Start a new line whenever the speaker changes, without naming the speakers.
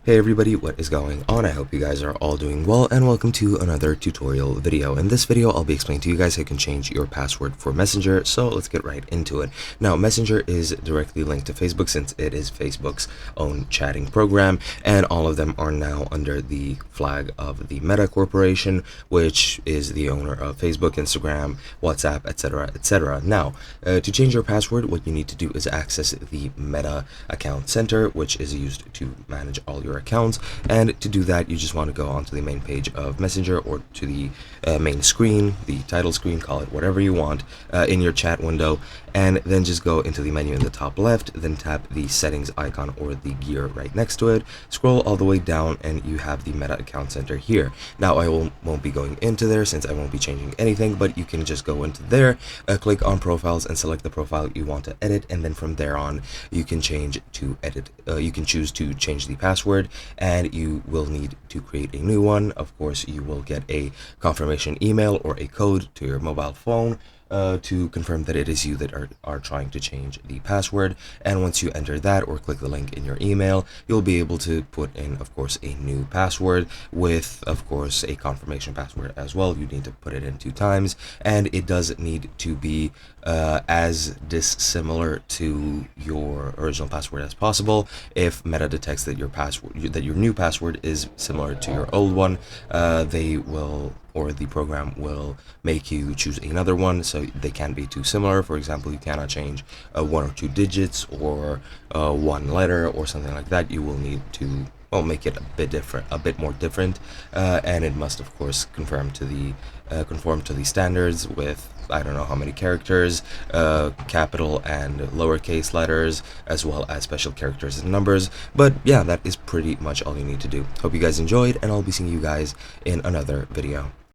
Hey everybody, what is going on? I hope you guys are all doing well, and welcome to another tutorial video. In this video, I'll be explaining to you guys how you can change your password for Messenger, so let's get right into it. Now, Messenger is directly linked to Facebook since it is Facebook's own chatting program, and all of them are now under the flag of the Meta Corporation, which is the owner of Facebook, Instagram, WhatsApp, etc, etc. Now, to change your password, what you need to do is access the Meta Account Center, which is used to manage all your accounts. And to do that, you just want to go onto the main page of Messenger, or to the main screen, the title screen, call it whatever you want, in your chat window, and then just go into the menu in the top left, then tap the settings icon or the gear right next to it, scroll all the way down, and you have the Meta Account Center here. Now, I won't be going into there since I won't be changing anything, but you can just go into there, click on profiles and select the profile you want to edit, and then from there on you can change to edit. You can choose to change the password, and you will need to create a new one. Of course, you will get a confirmation email or a code to your mobile phone to confirm that it is you that are trying to change the password. And once you enter that or click the link in your email, you'll be able to put in, of course, a new password with, of course, a confirmation password as well. You need to put it in 2 times, and it does need to be as dissimilar to your original password as possible. If Meta detects that your new password is similar to your old one, they will, or the program will, make you choose another one, so they can't be too similar. For example, you cannot change 1 or 2 digits or 1 letter or something like that. You will need to, well, make it a bit more different, and it must, of course, conform to the standards with, I don't know how many characters, capital and lowercase letters, as well as special characters and numbers. But yeah, that is pretty much all you need to do. Hope you guys enjoyed, and I'll be seeing you guys in another video.